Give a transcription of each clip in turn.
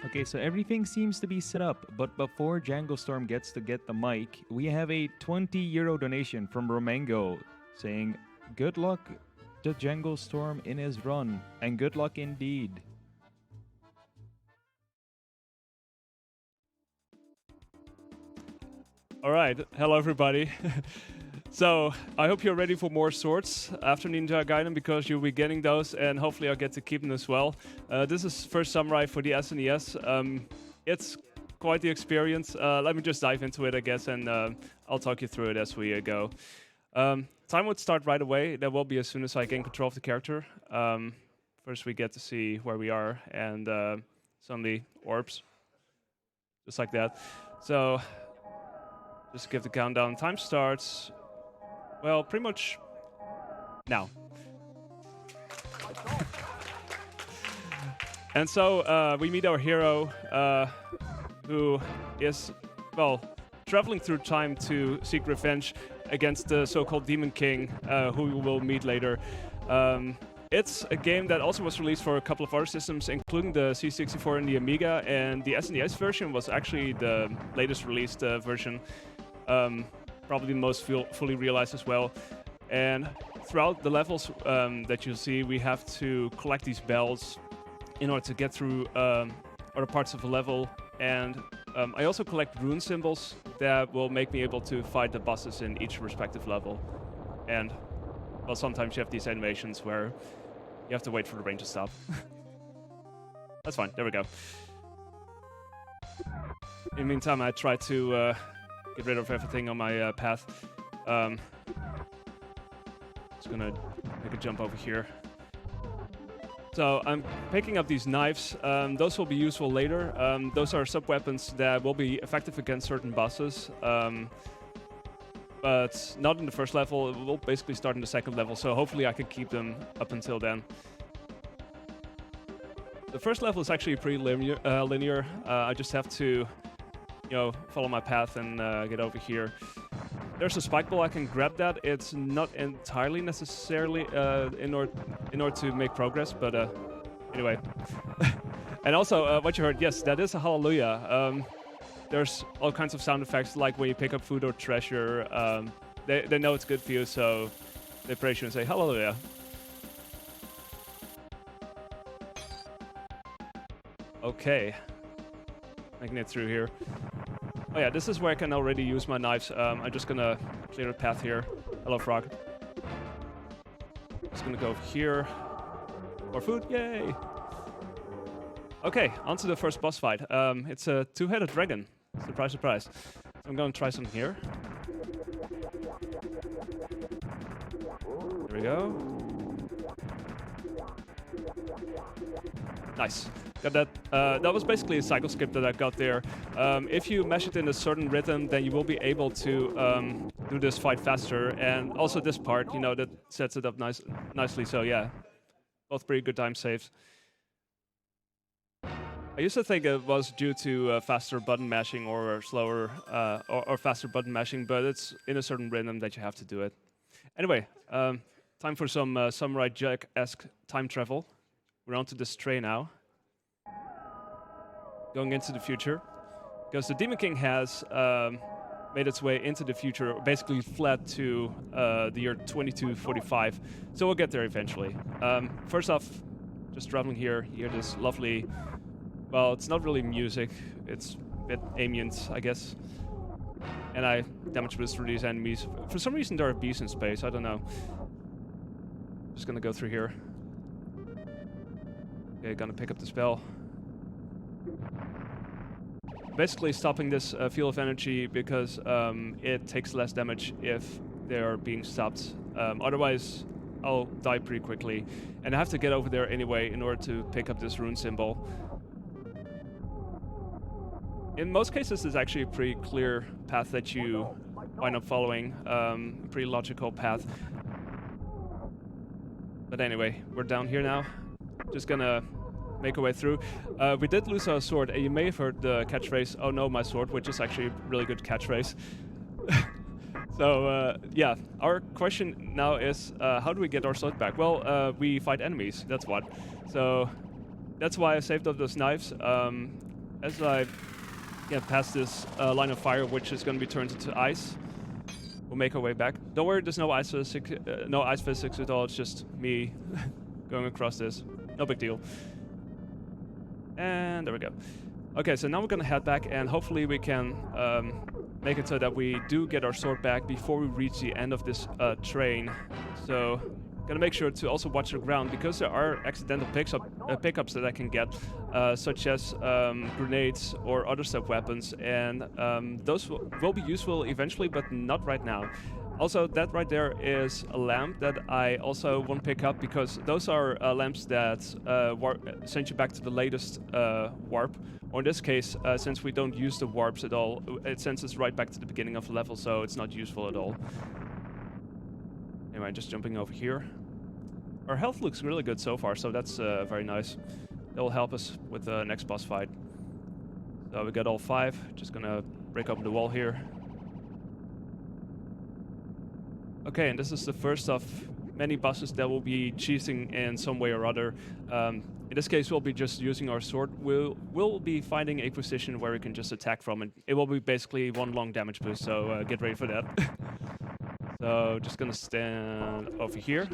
Okay, so everything seems to be set up, but before Janglestorm gets to get the mic, we have a 20 euro donation from Romango saying, "Good luck to Janglestorm in his run, and good luck indeed." All right, hello everybody. So I hope you're ready for more swords after Ninja Gaiden, because you'll be getting those, and hopefully I'll get to keep them as well. This is first Samurai for the SNES. It's quite the experience. Let me just dive into it, I guess, and I'll talk you through it as we go. Time would start right away. That will be as soon as I gain control of the character. First we get to see where we are, and suddenly orbs, just like that. So just give the countdown. Time starts, well, pretty much now. And so we meet our hero, who is, well, traveling through time to seek revenge against the so-called Demon King, who we will meet later. It's a game that also was released for a couple of other systems, including the C64 and the Amiga, and the SNES version was actually the latest released version. Probably the most fully realized as well. And throughout the levels that you'll see, we have to collect these bells in order to get through other parts of the level. And I also collect rune symbols that will make me able to fight the bosses in each respective level. And, well, sometimes you have these animations where you have to wait for the rain to stop. That's fine, there we go. In the meantime, I try to get rid of everything on my path. Just gonna make a jump over here. So I'm picking up these knives. Those will be useful later. Those are sub-weapons that will be effective against certain bosses. But not in the first level. We'll basically start in the second level, so hopefully I can keep them up until then. The first level is actually pretty linear. I just have to, follow my path and get over here. There's a spike ball, I can grab that. It's not entirely necessarily in order to make progress, but anyway. And also, what you heard, yes, that is a hallelujah. There's all kinds of sound effects, like when you pick up food or treasure. They know it's good for you, so they praise you and say hallelujah. Okay. Making it through here. Oh yeah, this is where I can already use my knives. I'm just gonna clear the path here. Hello, frog. Just gonna go over here. More food, yay! Okay, on to the first boss fight. It's a two-headed dragon. Surprise, surprise. So I'm gonna try some here. There we go. Nice. Got that. That was basically a cycle skip that I got there. If you mesh it in a certain rhythm, then you will be able to do this fight faster. And also this part, that sets it up nicely. So yeah, both pretty good time saves. I used to think it was due to faster button mashing or slower or faster button mashing, but it's in a certain rhythm that you have to do it. Anyway, time for some Samurai Jack-esque time travel. We're onto this tray now. Going into the future, because the Demon King has made its way into the future, basically fled to the year 2245. So we'll get there eventually. First off, just traveling here, you hear this lovely, well, it's not really music, it's a bit ambient, I guess. And I damage boost through these enemies. For some reason there are bees in space, I don't know. Just gonna go through here. Okay, gonna pick up the spell. Basically stopping this field of energy because it takes less damage if they're being stopped. Otherwise, I'll die pretty quickly. And I have to get over there anyway in order to pick up this rune symbol. In most cases, it's actually a pretty clear path that you wind up following. A pretty logical path. But anyway, we're down here now. Just gonna make our way through. We did lose our sword, and you may have heard the catchphrase, "Oh no, my sword," which is actually a really good catchphrase. So, yeah, our question now is, how do we get our sword back? Well, we fight enemies, that's what. So, that's why I saved up those knives. as I get past this line of fire, which is going to be turned into ice, we'll make our way back. Don't worry, there's no ice physics at all. It's just me going across this. No big deal. And there we go. Okay, so now we're going to head back, and hopefully we can make it so that we do get our sword back before we reach the end of this train. So, gonna make sure to also watch the ground, because there are accidental pickups that I can get, such as grenades or other step weapons, and those will be useful eventually, but not right now. Also, that right there is a lamp that I also want to pick up, because those are lamps that send you back to the latest warp. Or in this case, since we don't use the warps at all, it sends us right back to the beginning of the level, so it's not useful at all. Anyway, just jumping over here. Our health looks really good so far, so that's very nice. That will help us with the next boss fight. So we got all 5. Just gonna break open the wall here. Okay, and this is the first of many bosses that will be cheesing in some way or other. In this case, we'll be just using our sword. We'll be finding a position where we can just attack from, and it will be basically one long damage boost, so get ready for that. So, just gonna stand over here.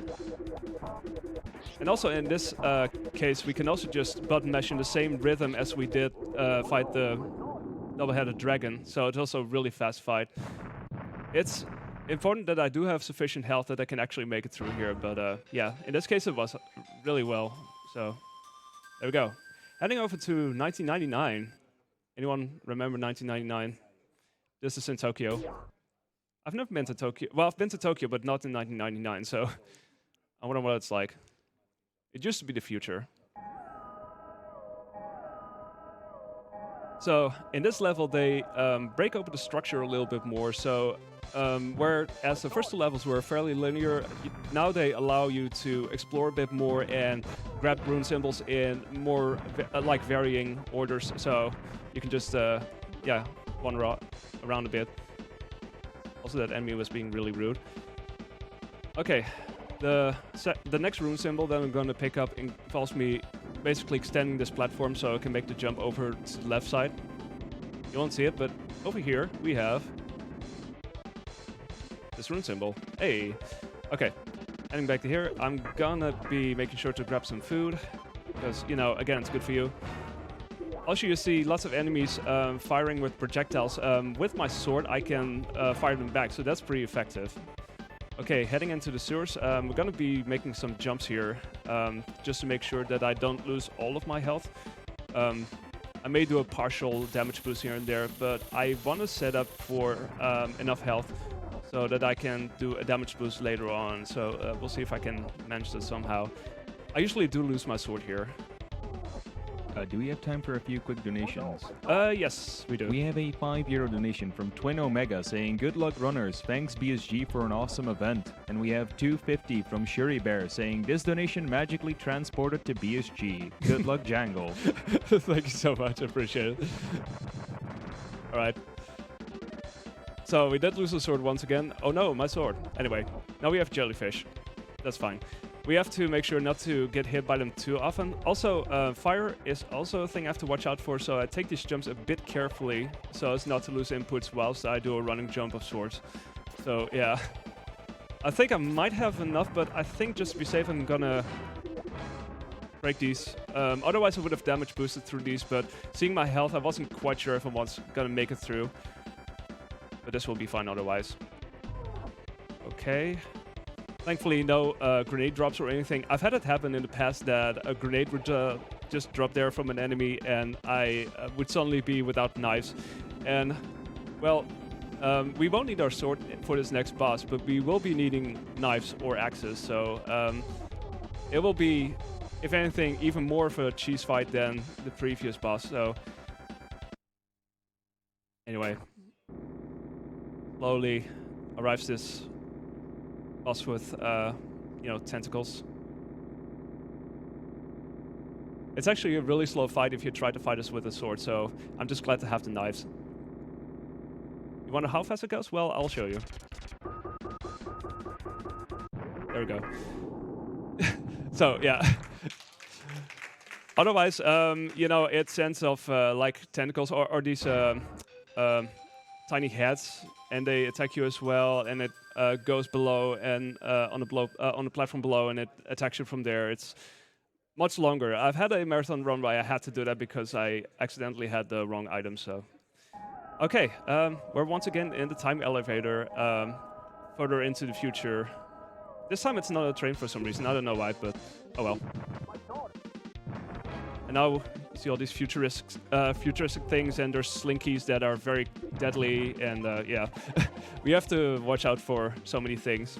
And also in this case, we can also just button mash in the same rhythm as we did fight the double-headed dragon, so it's also a really fast fight. It's important that I do have sufficient health that I can actually make it through here, but yeah, in this case it was really well, so there we go. Heading over to 1999. Anyone remember 1999? This is in Tokyo. I've never been to Tokyo. Well, I've been to Tokyo, but not in 1999, so I wonder what it's like. It used to be the future. So, in this level, they break open the structure a little bit more, so whereas the first 2 levels were fairly linear, now they allow you to explore a bit more and grab rune symbols in more like varying orders, so you can just yeah, wander around a bit. Also, that enemy was being really rude. Okay, the next rune symbol that I'm going to pick up involves me basically extending this platform so I can make the jump over to the left side. You won't see it, but over here we have this rune symbol. Hey! Okay, heading back to here, I'm gonna be making sure to grab some food, because, you know, again, it's good for you. Also, you see lots of enemies firing with projectiles. With my sword, I can fire them back, so that's pretty effective. Okay, heading into the sewers, we're gonna be making some jumps here, just to make sure that I don't lose all of my health. I may do a partial damage boost here and there, but I want to set up for enough health so that I can do a damage boost later on. So we'll see if I can manage this somehow. I usually do lose my sword here. Do we have time for a few quick donations? Yes, we do. We have a €5 donation from Twin Omega saying, "Good luck runners, thanks BSG for an awesome event." And we have $2.50 from Shuri Bear saying, "This donation magically transported to BSG. Good luck, Jangle." Thank you so much, I appreciate it. Alright. So we did lose the sword once again. Oh no, my sword. Anyway, now we have jellyfish. That's fine. We have to make sure not to get hit by them too often. Also, fire is also a thing I have to watch out for, so I take these jumps a bit carefully so as not to lose inputs whilst I do a running jump of sorts. So, yeah. I think I might have enough, but I think just to be safe I'm gonna break these. Otherwise I would have damage boosted through these, but seeing my health, I wasn't quite sure if I was gonna make it through. But this will be fine otherwise. Okay. Thankfully, no grenade drops or anything. I've had it happen in the past that a grenade would just drop there from an enemy and I would suddenly be without knives. And, well, we won't need our sword for this next boss, but we will be needing knives or axes. So it will be, if anything, even more of a cheese fight than the previous boss. So anyway, slowly arrives this boss with, you know, tentacles. It's actually a really slow fight if you try to fight us with a sword, so I'm just glad to have the knives. You wonder how fast it goes? Well, I'll show you. There we go. So, yeah. Otherwise, you know, it sends off like tentacles or these tiny heads, and they attack you as well. And it goes below and on the platform below, and it attacks you from there. It's much longer. I've had a marathon run where I had to do that because I accidentally had the wrong item. So, okay, we're once again in the time elevator, further into the future. This time it's not a train for some reason. I don't know why, but oh well. And now you see all these futuristic things, and there's slinkies that are very deadly, and yeah, we have to watch out for so many things.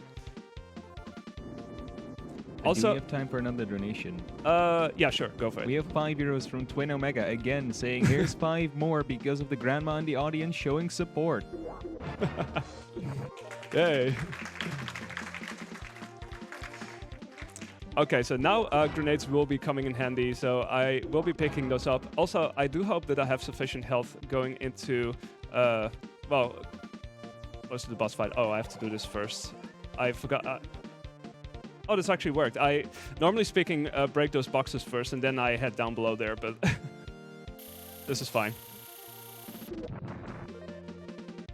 Also, do we have time for another donation? Yeah, sure, go for it. We have €5 from Twin Omega again, saying here's 5 more because of the grandma in the audience showing support. Yay. Okay, so now grenades will be coming in handy, so I will be picking those up. Also, I do hope that I have sufficient health going into, well, close to the boss fight. Oh, I have to do this first. I forgot. Oh, this actually worked. I, normally speaking, break those boxes first, and then I head down below there, but this is fine.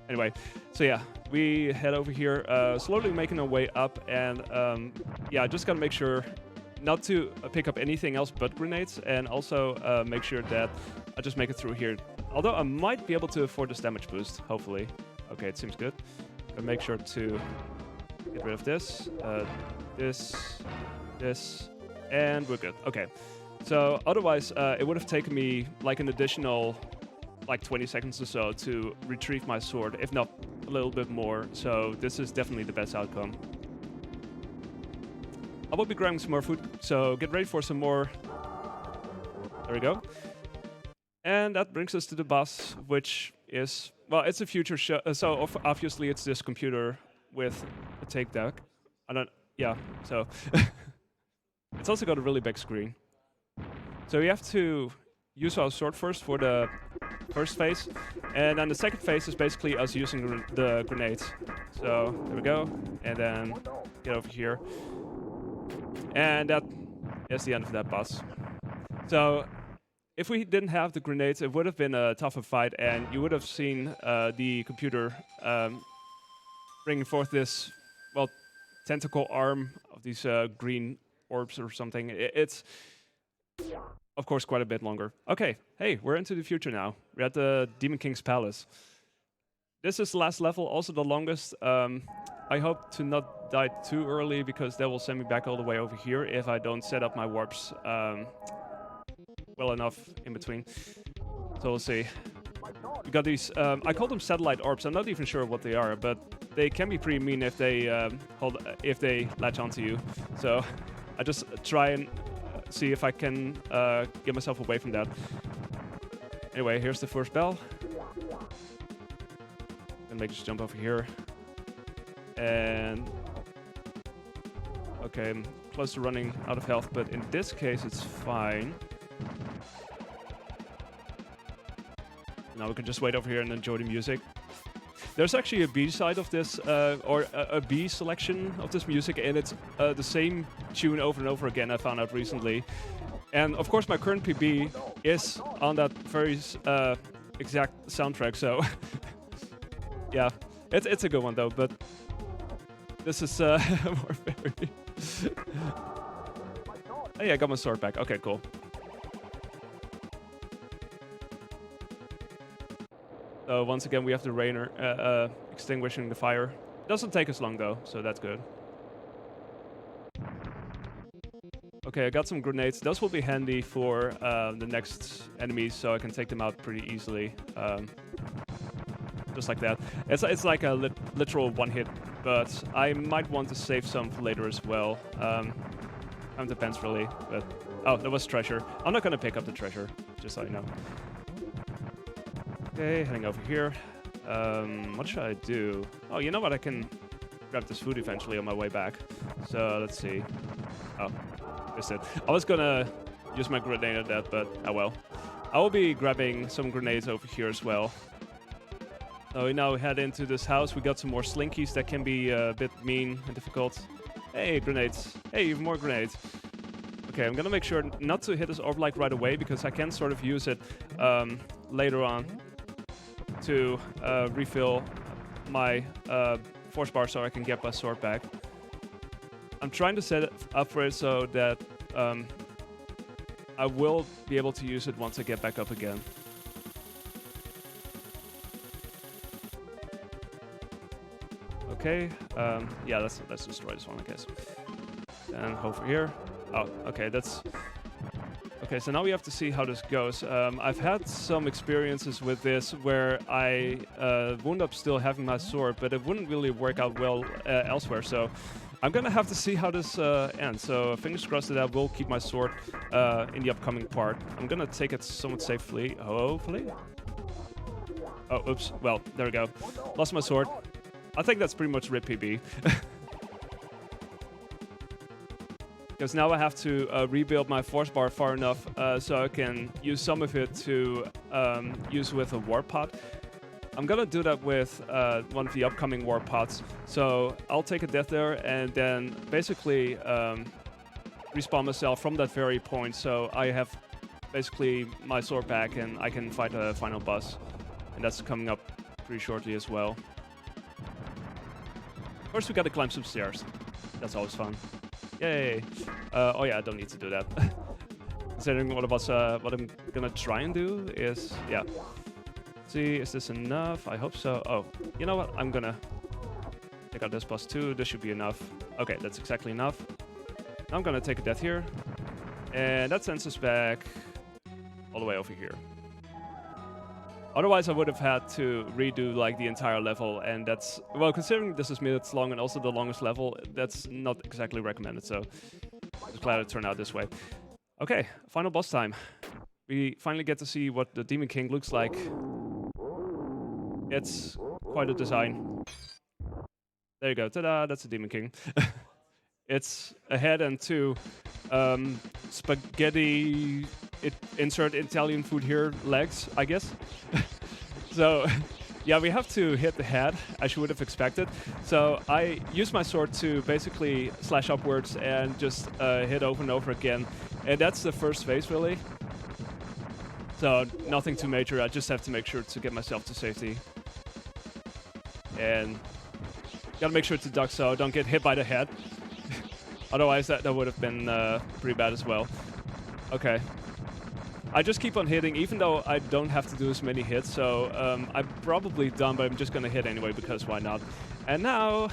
Anyway, so yeah, we head over here, slowly making our way up, and yeah, just gotta make sure not to pick up anything else but grenades, and also make sure that I just make it through here. Although I might be able to afford this damage boost, hopefully. Okay, it seems good. Gotta make sure to get rid of this, this, and we're good. Okay, so otherwise it would have taken me like an additional like 20 seconds or so to retrieve my sword, if not a little bit more, so this is definitely the best outcome. I will be grabbing some more food, so get ready for some more. There we go. And that brings us to the boss, which is, well, it's a future show, so obviously it's this computer with a take deck. Yeah, so it's also got a really big screen. So we have to use our sword first for the first phase, and then the second phase is basically us using the grenades. So there we go, and then get over here, and that is the end of that boss. So if we didn't have the grenades, it would have been a tougher fight, and you would have seen the computer bringing forth this, well, tentacle arm of these green orbs or something. It's of course quite a bit longer. Okay, hey, we're into the future now. We're at the Demon King's palace. This is the last level, also the longest. I hope to not die too early, because that will send me back all the way over here if I don't set up my warps well enough in between. So we'll see. We got these, I call them satellite orbs. I'm not even sure what they are, but they can be pretty mean if they latch onto you. So I just try and see if I can get myself away from that. Anyway, here's the first bell. And make this jump over here. And okay, I'm close to running out of health, but in this case it's fine. Now we can just wait over here and enjoy the music. There's actually a B side of this, or a B selection of this music, and it's the same tune over and over again, I found out recently. And of course my current PB is on that very exact soundtrack, so yeah, it's a good one though, but this is more very... Hey, I got my sword back. Okay, cool. So once again, we have the Rainer extinguishing the fire. Doesn't take us long though, so that's good. Okay, I got some grenades. Those will be handy for the next enemies, so I can take them out pretty easily. Just like that. It's like a literal one-hit, but I might want to save some for later as well. Kind of depends really, but... Oh, there was treasure. I'm not gonna pick up the treasure, just so you know. Okay, heading over here. What should I do? Oh, you know what? I can grab this food eventually on my way back. So, let's see. Oh, missed it. I was gonna use my grenade at that, but oh well. I will be grabbing some grenades over here as well. So we now head into this house. We got some more slinkies that can be a bit mean and difficult. Hey, grenades. Hey, even more grenades. Okay, I'm gonna make sure not to hit this overlike right away because I can sort of use it later on to refill my force bar so I can get my sword back. I'm trying to set it up for it so that I will be able to use it once I get back up again. Okay, yeah, let's destroy this one, I guess. And over here. Oh, okay, that's... Okay, so now we have to see how this goes. I've had some experiences with this where I wound up still having my sword, but it wouldn't really work out well elsewhere, so I'm gonna have to see how this ends. So fingers crossed that I will keep my sword in the upcoming part. I'm gonna take it somewhat safely, hopefully. Oh, oops, well, there we go. Lost my sword. I think that's pretty much RIP PB. Because now I have to rebuild my force bar far enough so I can use some of it to use with a warp pod. I'm gonna do that with one of the upcoming warp pods. So I'll take a death there and then basically respawn myself from that very point. So I have basically my sword back and I can fight a final boss. And that's coming up pretty shortly as well. First we gotta climb some stairs. That's always fun. Yay! Oh yeah, I don't need to do that. Considering what I'm gonna try and do is, yeah. See, is this enough? I hope so. Oh, you know what? I'm gonna take out this boss too. This should be enough. Okay, that's exactly enough. Now I'm gonna take a death here. And that sends us back all the way over here. Otherwise, I would have had to redo like the entire level, and that's, well, considering this is minutes long and also the longest level, that's not exactly recommended, so I'm glad it turned out this way. Okay, final boss time. We finally get to see what the Demon King looks like. It's quite a design. There you go, ta-da, that's the Demon King. It's a head and two spaghetti... insert Italian food here, legs, I guess. So, yeah, we have to hit the head, as you would have expected. So I use my sword to basically slash upwards and just hit over and over again. And that's the first phase, really. So nothing too major, I just have to make sure to get myself to safety. And gotta make sure to duck so I don't get hit by the head. Otherwise, that would have been pretty bad as well. Okay. I just keep on hitting, even though I don't have to do as many hits, so I'm probably done, but I'm just gonna hit anyway, because why not? And now,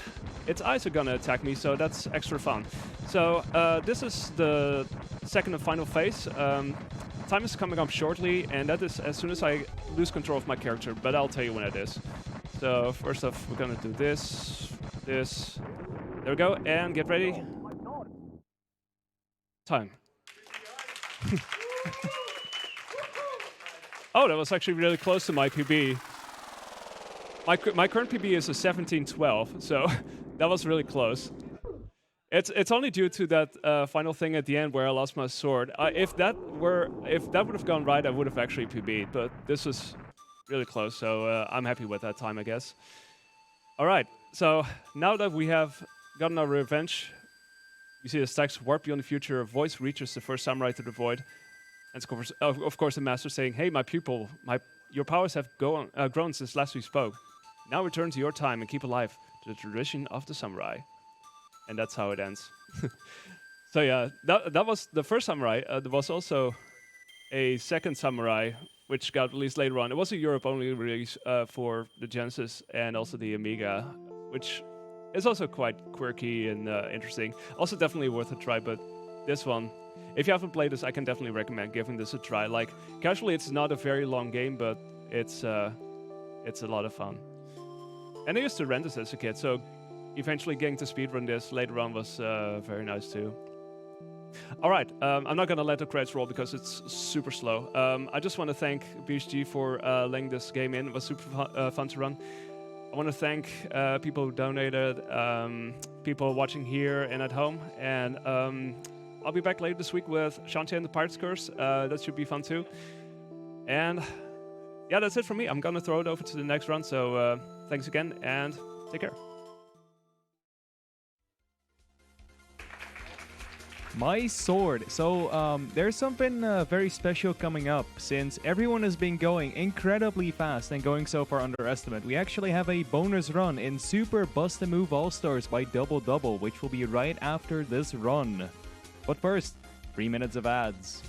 its eyes are gonna attack me, so that's extra fun. So, this is the second and final phase. Time is coming up shortly, and that is as soon as I lose control of my character, but I'll tell you when it is. So, first off, we're gonna do this. There we go, and get ready. Time. Oh, that was actually really close to my PB. My current PB is a 17:12, so that was really close. It's only due to that final thing at the end where I lost my sword. If that would have gone right, I would have actually PB'd. But this was really close, so I'm happy with that time, I guess. All right, so now that we have gotten our revenge, you see the stacks warp beyond the future. A voice reaches the first samurai to the void. And of course, the master saying, "Hey, my pupil, your powers have grown since last we spoke. Now return to your time and keep alive the tradition of the samurai." And that's how it ends. So yeah, that was the first samurai. There was also a second samurai, which got released later on. It was a Europe-only release for the Genesis and also the Amiga, which is also quite quirky and interesting. Also definitely worth a try, but this one, if you haven't played this, I can definitely recommend giving this a try. Like, casually, it's not a very long game, but it's a lot of fun. And I used to rent this as a kid, so eventually getting to speedrun this later on was very nice too. All right, I'm not gonna let the credits roll because it's super slow. I just want to thank BSG for letting this game in. It was super fun to run. I want to thank people who donated, people watching here and at home, and I'll be back later this week with Shantae and the Pirate's Curse. That should be fun too. And yeah, that's it from me. I'm gonna throw it over to the next run, so thanks again, and take care. My sword. So there's something very special coming up since everyone has been going incredibly fast and going so far underestimate. We actually have a bonus run in Super Bust a Move All-Stars by Double Double, which will be right after this run. But first, 3 minutes of ads.